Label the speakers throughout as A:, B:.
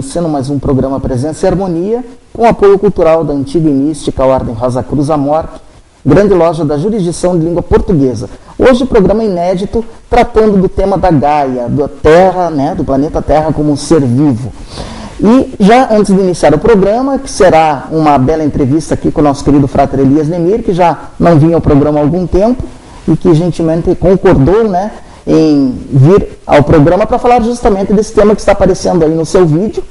A: iniciando mais um programa Presença e Harmonia, com apoio cultural da antiga e mística Ordem Rosa Cruz Amor, grande loja da jurisdição de língua portuguesa. Hoje, programa inédito, tratando do tema da Gaia, da Terra, né, do planeta Terra como um ser vivo. E já antes de iniciar o programa, que será uma bela entrevista aqui com o nosso querido Frater Elias Nemir, que já não vinha ao programa há algum tempo e que gentilmente concordou, né, em vir ao programa para falar justamente desse tema que está aparecendo aí no seu vídeo,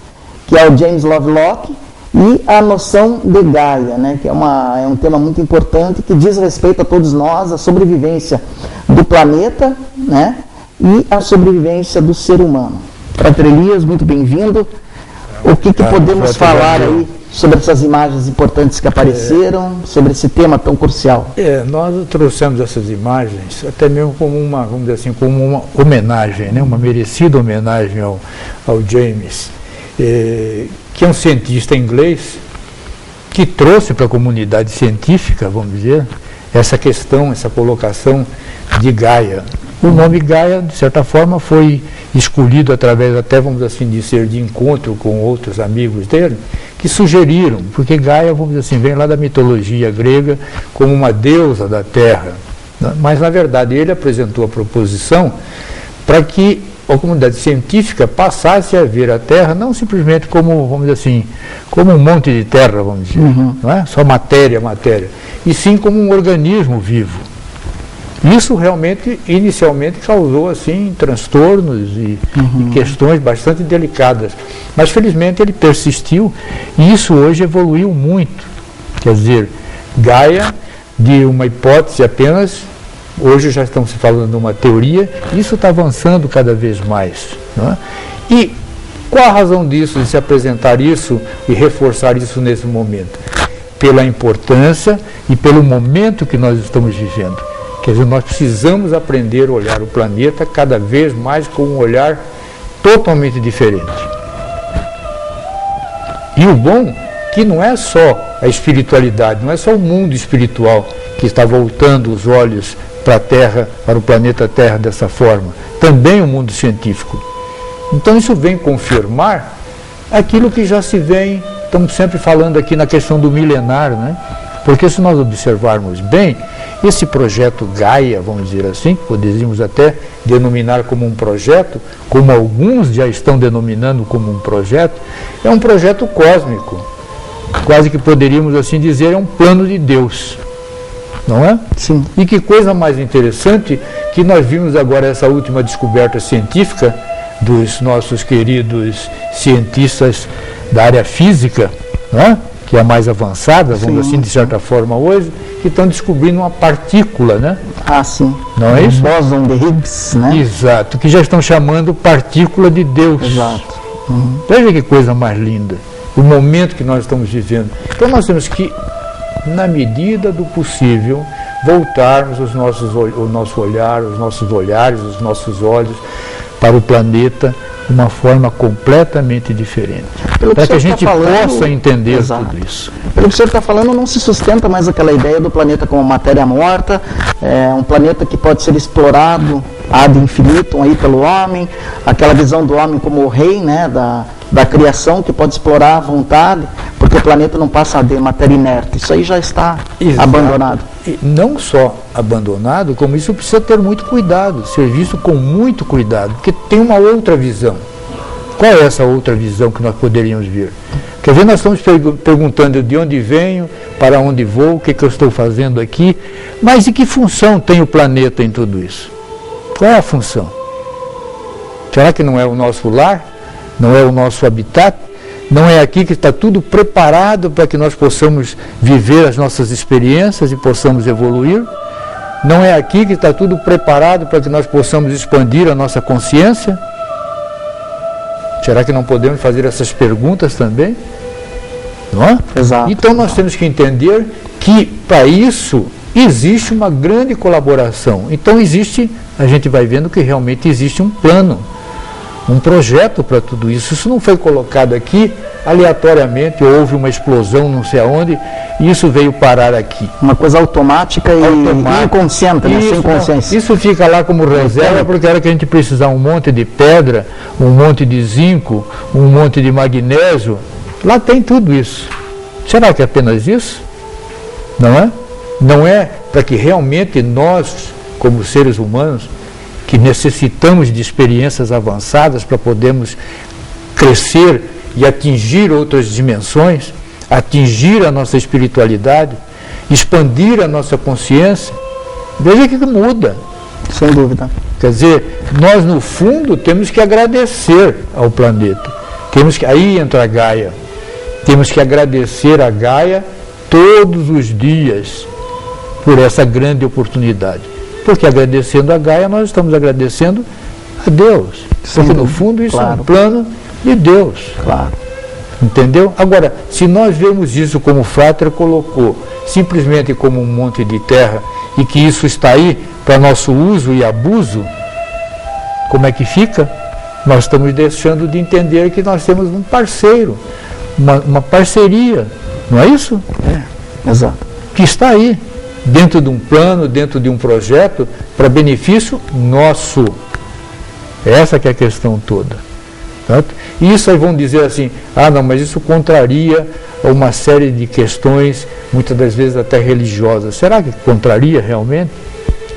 A: que é o James Lovelock e a noção de Gaia, né, que é um tema muito importante que diz respeito a todos nós, a sobrevivência do planeta, né, e a sobrevivência do ser humano. Frater Elias, muito bem-vindo. O que podemos falar aí sobre essas imagens importantes que apareceram, sobre esse tema tão crucial?
B: Nós trouxemos essas imagens até mesmo como uma, vamos dizer assim, como uma homenagem, né, uma merecida homenagem ao James, que é um cientista inglês que trouxe para a comunidade científica, vamos dizer, essa questão, essa colocação de Gaia. O nome Gaia, de certa forma, foi escolhido através, até vamos assim dizer, de encontro com outros amigos dele, que sugeriram, porque Gaia, vamos dizer assim, vem lá da mitologia grega como uma deusa da terra. Mas, na verdade, ele apresentou a proposição para que a comunidade científica passasse a ver a Terra não simplesmente como, vamos dizer assim, como um monte de terra, vamos dizer, não é? Só matéria, e sim como um organismo vivo. Isso realmente, inicialmente, causou assim transtornos e questões bastante delicadas. Mas, felizmente, ele persistiu e isso hoje evoluiu muito. Quer dizer, Gaia, de uma hipótese apenas, hoje já estamos falando de uma teoria, isso está avançando cada vez mais. Não é? E qual a razão disso, de se apresentar isso e reforçar isso nesse momento? Pela importância e pelo momento que nós estamos vivendo. Quer dizer, nós precisamos aprender a olhar o planeta cada vez mais com um olhar totalmente diferente. E o bom que não é só a espiritualidade, não é só o mundo espiritual que está voltando os olhos para a Terra, para o planeta Terra dessa forma, também o mundo científico. Então isso vem confirmar aquilo que já se vem, estamos sempre falando aqui na questão do milenar, né? Porque se nós observarmos bem, esse projeto Gaia, vamos dizer assim, poderíamos até denominar como um projeto, como alguns já estão denominando como um projeto, é um projeto cósmico. Quase que poderíamos assim dizer, é um plano de Deus. Não é?
A: Sim.
B: E que coisa mais interessante que nós vimos agora essa última descoberta científica dos nossos queridos cientistas da área física, não é? Que é a mais avançada, vamos assim, de certa forma hoje, que estão descobrindo uma partícula, né?
A: Ah, sim.
B: Não é isso?
A: Bóson de Higgs, né?
B: Exato, que já estão chamando partícula de Deus.
A: Exato.
B: Veja que coisa mais linda, o momento que nós estamos vivendo. Então nós temos que, na medida do possível, voltarmos o nosso olhar, os nossos olhares, os nossos olhos para o planeta de uma forma completamente diferente. Para que a gente possa entender tudo isso.
A: Pelo que o senhor está falando, não se sustenta mais aquela ideia do planeta como matéria morta, um planeta que pode ser explorado ad infinitum aí pelo homem, aquela visão do homem como o rei, né, da criação, que pode explorar à vontade, porque o planeta não passa de matéria inerte. Isso aí já está abandonado.
B: E não só abandonado, como isso precisa ter muito cuidado, ser visto com muito cuidado, porque tem uma outra visão. Qual é essa outra visão que nós poderíamos ver? Quer ver, nós estamos perguntando de onde venho, para onde vou, o que eu estou fazendo aqui, mas e que função tem o planeta em tudo isso? Qual é a função? Será que não é o nosso lar? Não é o nosso habitat? Não é aqui que está tudo preparado para que nós possamos viver as nossas experiências e possamos evoluir? Não é aqui que está tudo preparado para que nós possamos expandir a nossa consciência? Será que não podemos fazer essas perguntas também? Não é?
A: Exato.
B: Então nós temos que entender que para isso existe uma grande colaboração. Então a gente vai vendo que realmente existe um plano um projeto para tudo isso. Isso não foi colocado aqui aleatoriamente, houve uma explosão não sei aonde, e isso veio parar aqui.
A: Uma coisa automática e inconsciente, né? Sem consciência.
B: Isso fica lá como reserva, porque era que a gente precisar um monte de pedra, um monte de zinco, um monte de magnésio. Lá tem tudo isso. Será que é apenas isso? Não é? Não é para que realmente nós, como seres humanos, que necessitamos de experiências avançadas para podermos crescer e atingir outras dimensões, atingir a nossa espiritualidade, expandir a nossa consciência. Veja que muda.
A: Sem dúvida.
B: Quer dizer, nós no fundo temos que agradecer ao planeta. Aí entra a Gaia. Temos que agradecer a Gaia todos os dias por essa grande oportunidade. Porque agradecendo a Gaia, nós estamos agradecendo a Deus. Porque no fundo isso é um plano de Deus.
A: Claro.
B: Entendeu? Agora, se nós vemos isso como o Frater colocou, simplesmente como um monte de terra, e que isso está aí para nosso uso e abuso, como é que fica? Nós estamos deixando de entender que nós temos um parceiro, uma parceria, não é isso?
A: É, exato. Que
B: está aí, dentro de um plano, dentro de um projeto, para benefício nosso. Essa que é a questão toda. Certo? E isso aí vão dizer assim, não, mas isso contraria uma série de questões, muitas das vezes até religiosas. Será que contraria realmente?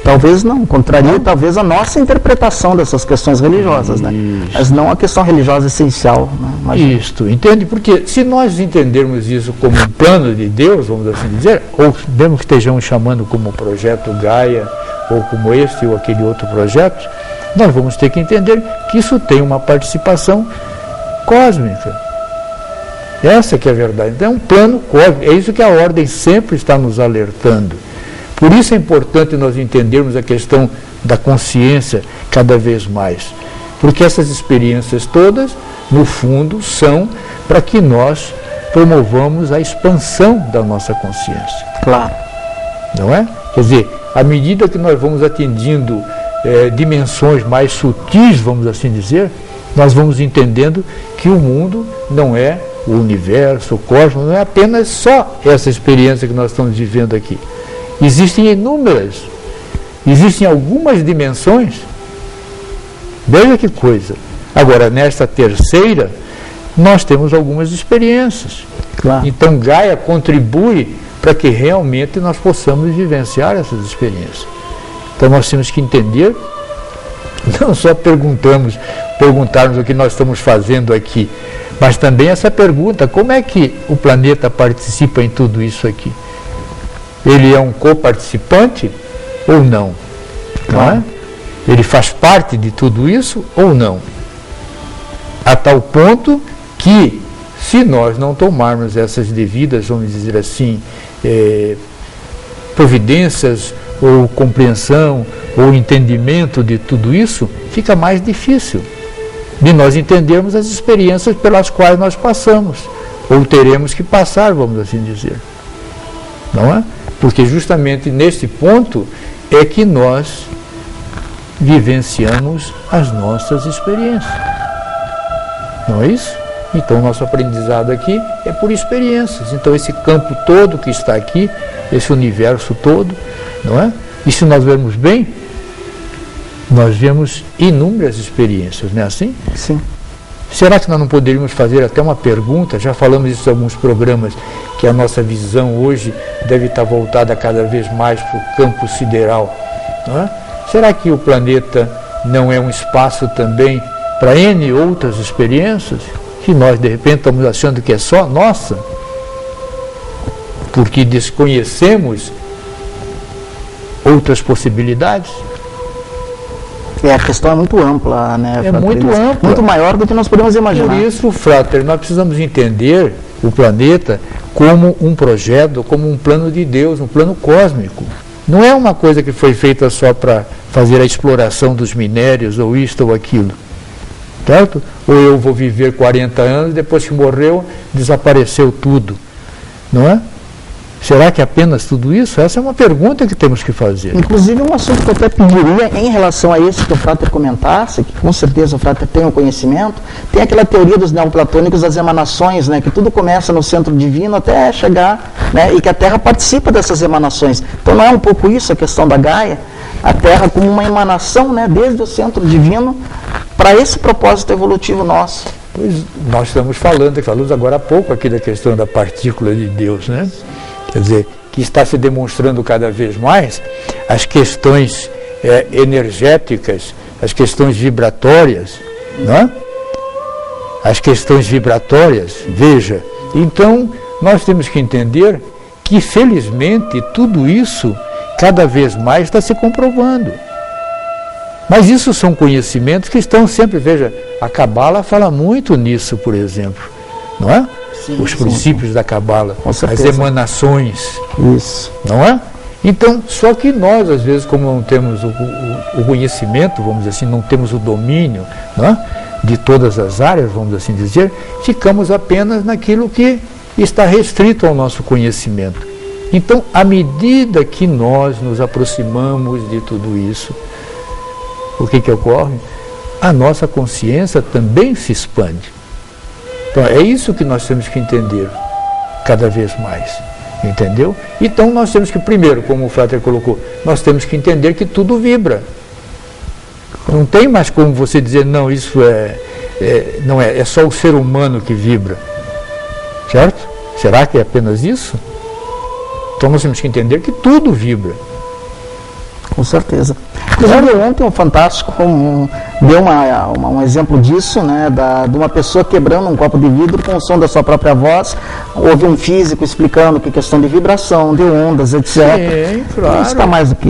A: Talvez não, contraria talvez a nossa interpretação dessas questões religiosas, né? Mas não a questão religiosa essencial. Né?
B: Isto, entende? Porque se nós entendermos isso como um plano de Deus, vamos assim dizer, ou mesmo que estejamos chamando como projeto Gaia, ou como este ou aquele outro projeto, nós vamos ter que entender que isso tem uma participação cósmica. Essa que é a verdade. Então é um plano cósmico, é isso que a ordem sempre está nos alertando. Por isso é importante nós entendermos a questão da consciência cada vez mais. Porque essas experiências todas, no fundo, são para que nós promovamos a expansão da nossa consciência.
A: Claro.
B: Não é? Quer dizer, à medida que nós vamos atingindo dimensões mais sutis, vamos assim dizer, nós vamos entendendo que o mundo não é o universo, o cosmos, não é apenas só essa experiência que nós estamos vivendo aqui. Existem inúmeras, existem algumas dimensões. Veja que coisa. Agora, nesta terceira, nós temos algumas experiências.
A: Claro.
B: Então, Gaia contribui para que realmente nós possamos vivenciar essas experiências. Então, nós temos que entender, não só perguntarmos o que nós estamos fazendo aqui, mas também essa pergunta, como é que o planeta participa em tudo isso aqui? Ele é um coparticipante ou não? Não é? Ele faz parte de tudo isso ou não? A tal ponto que, se nós não tomarmos essas devidas, vamos dizer assim, providências ou compreensão ou entendimento de tudo isso, fica mais difícil de nós entendermos as experiências pelas quais nós passamos, ou teremos que passar, vamos assim dizer. Não é? Porque justamente neste ponto é que nós vivenciamos as nossas experiências. Não é isso? Então, nosso aprendizado aqui é por experiências. Então, esse campo todo que está aqui, esse universo todo, não é? E se nós vermos bem, nós vemos inúmeras experiências, não é assim?
A: Sim.
B: Será que nós não poderíamos fazer até uma pergunta? Já falamos isso em alguns programas, que a nossa visão hoje deve estar voltada cada vez mais para o campo sideral. Não é? Será que o planeta não é um espaço também para N outras experiências, que nós de repente estamos achando que é só nossa? Porque desconhecemos outras possibilidades?
A: A questão é muito ampla, né?
B: É muito ampla.
A: Muito maior do que nós podemos imaginar.
B: Por isso, Frater, nós precisamos entender o planeta como um projeto, como um plano de Deus, um plano cósmico. Não é uma coisa que foi feita só para fazer a exploração dos minérios, ou isto ou aquilo. Certo? Ou eu vou viver 40 anos, depois que morreu, desapareceu tudo. Não é? Será que é apenas tudo isso? Essa é uma pergunta que temos que fazer.
A: Inclusive, um assunto que eu até pediria em relação a esse que o Frater comentasse, que com certeza o Frater tem o conhecimento, tem aquela teoria dos neoplatônicos das emanações, né, que tudo começa no centro divino até chegar, né, e que a Terra participa dessas emanações. Então não é um pouco isso a questão da Gaia? A Terra como uma emanação, né, desde o centro divino para esse propósito evolutivo nosso.
B: Pois nós estamos falamos agora há pouco aqui da questão da partícula de Deus, né? Quer dizer, que está se demonstrando cada vez mais as questões energéticas, as questões vibratórias, né? As questões vibratórias, veja. Então, nós temos que entender que, felizmente, tudo isso cada vez mais está se comprovando. Mas isso são conhecimentos que estão sempre, veja, a Cabala fala muito nisso, por exemplo, não é? Sim, os princípios da Cabala, as emanações,
A: isso,
B: não é? Então, só que nós, às vezes, como não temos o conhecimento, vamos dizer assim, não temos o domínio, não é? De todas as áreas, vamos assim dizer, ficamos apenas naquilo que está restrito ao nosso conhecimento. Então, à medida que nós nos aproximamos de tudo isso, o que ocorre? A nossa consciência também se expande. Então, é isso que nós temos que entender cada vez mais. Entendeu? Então, nós temos que, primeiro, como o Frater colocou, nós temos que entender que tudo vibra. Não tem mais como você dizer, não, isso não é só o ser humano que vibra. Certo? Será que é apenas isso? Então, nós temos que entender que tudo vibra.
A: Com certeza. Inclusive, ontem o Fantástico deu um exemplo disso, né, de uma pessoa quebrando um copo de vidro com o som da sua própria voz. Houve um físico explicando que questão de vibração, de ondas, etc.
B: Sim, claro.
A: Isso está mais do que...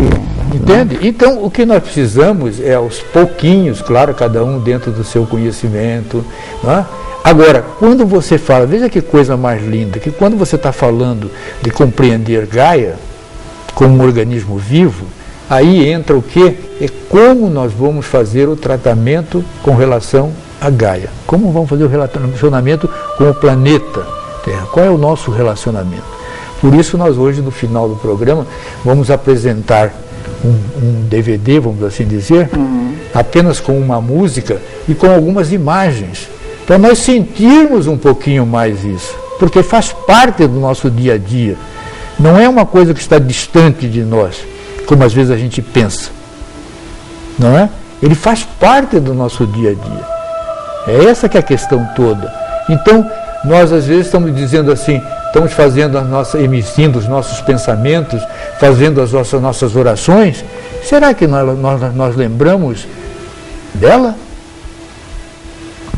B: Entende? Né? Então, o que nós precisamos é, aos pouquinhos, claro, cada um dentro do seu conhecimento, né? Agora, quando você fala, veja que coisa mais linda, que quando você está falando de compreender Gaia como um organismo vivo, aí entra o quê? É como nós vamos fazer o tratamento com relação a Gaia. Como vamos fazer o relacionamento com o planeta Terra? Qual é o nosso relacionamento? Por isso nós hoje, no final do programa, vamos apresentar um DVD, vamos assim dizer, apenas com uma música e com algumas imagens, para nós sentirmos um pouquinho mais isso, porque faz parte do nosso dia a dia. Não é uma coisa que está distante de nós, como às vezes a gente pensa, não é? Ele faz parte do nosso dia a dia. É essa que é a questão toda. Então, nós às vezes estamos dizendo assim, estamos fazendo emitindo os nossos pensamentos, fazendo as nossas orações. Será que nós lembramos dela?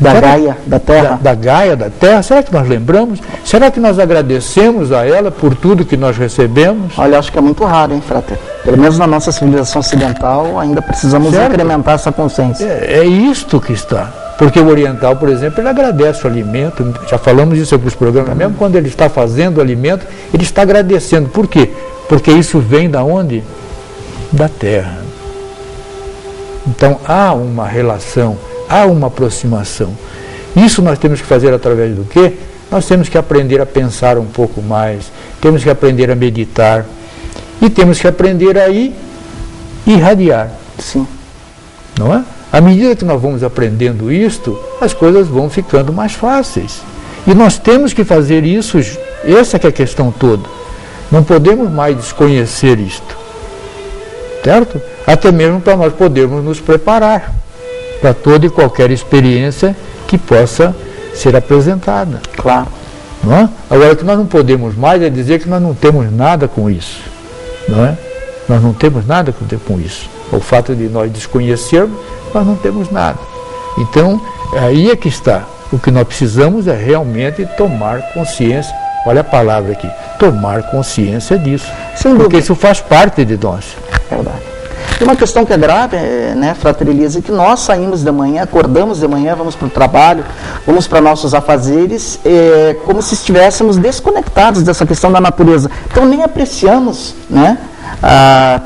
A: Gaia, da Terra?
B: Da Gaia, da Terra. Será que nós lembramos? Será que nós agradecemos a ela por tudo que nós recebemos?
A: Olha, acho que é muito raro, hein, Frater? Pelo menos na nossa civilização ocidental, ainda precisamos incrementar essa consciência.
B: É isto que está. Porque o oriental, por exemplo, ele agradece o alimento. Já falamos isso em alguns programas. Mesmo quando ele está fazendo o alimento, ele está agradecendo. Por quê? Porque isso vem da onde? Da Terra. Então, há uma relação, há uma aproximação. Isso nós temos que fazer através do quê? Nós temos que aprender a pensar um pouco mais, temos que aprender a meditar e temos que aprender a irradiar.
A: Sim.
B: Não é? À medida que nós vamos aprendendo isto, as coisas vão ficando mais fáceis. E nós temos que fazer isso, essa que é a questão toda. Não podemos mais desconhecer isto. Certo? Até mesmo para nós podermos nos preparar para toda e qualquer experiência que possa ser apresentada.
A: Claro.
B: Não é? Agora, o que nós não podemos mais é dizer que nós não temos nada com isso. Não é? Nós não temos nada com isso. O fato de nós desconhecermos, nós não temos nada. Então, aí é que está. O que nós precisamos é realmente tomar consciência. Olha a palavra aqui. Tomar consciência disso. Porque isso faz parte de nós.
A: É verdade. E uma questão que é grave, né, Frater Elíasio, é que nós saímos de manhã, acordamos de manhã, vamos para o trabalho, vamos para nossos afazeres, como se estivéssemos desconectados dessa questão da natureza. Então nem apreciamos, né,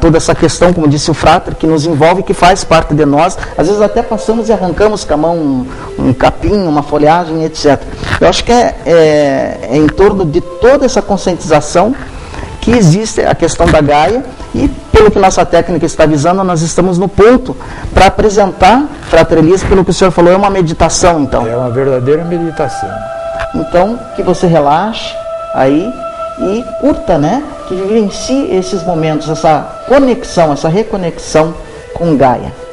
A: toda essa questão, como disse o Frater, que nos envolve, que faz parte de nós. Às vezes até passamos e arrancamos com a mão um capim, uma folhagem, etc. Eu acho que é em torno de toda essa conscientização que existe a questão da Gaia e, pelo que nossa técnica está avisando, nós estamos no ponto para apresentar, Frater Elias, pelo que o senhor falou, é uma meditação, então.
B: É uma verdadeira meditação.
A: Então, que você relaxe aí e curta, né? Que vivencie esses momentos, essa conexão, essa reconexão com Gaia.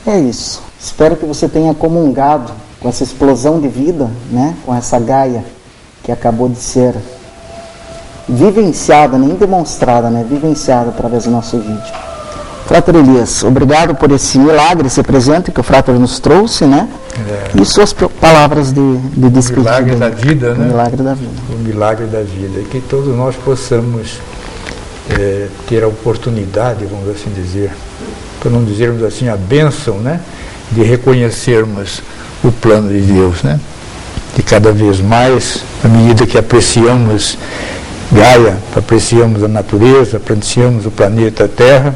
A: É isso. Espero que você tenha comungado com essa explosão de vida, né? Com essa Gaia que acabou de ser vivenciada, nem demonstrada, né? Vivenciada através do nosso vídeo. Frater Elias, obrigado por esse milagre, esse presente que o Frater nos trouxe, né? E suas palavras de despedida.
B: O milagre da vida, né?
A: O milagre da vida.
B: O milagre da vida. E que todos nós possamos ter a oportunidade, vamos assim dizer, para não dizermos assim, a bênção, né? De reconhecermos o plano de Deus, né? De cada vez mais, à medida que apreciamos Gaia, apreciamos a natureza, apreciamos o planeta Terra,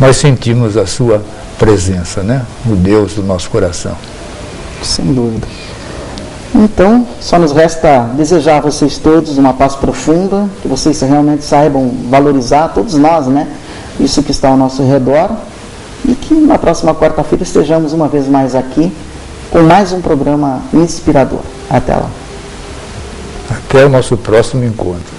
B: nós sentimos a sua presença, né? O Deus do nosso coração.
A: Sem dúvida. Então, só nos resta desejar a vocês todos uma paz profunda, que vocês realmente saibam valorizar, todos nós, né? Isso que está ao nosso redor, e que na próxima quarta-feira estejamos uma vez mais aqui com mais um programa inspirador. Até lá.
B: Até o nosso próximo encontro.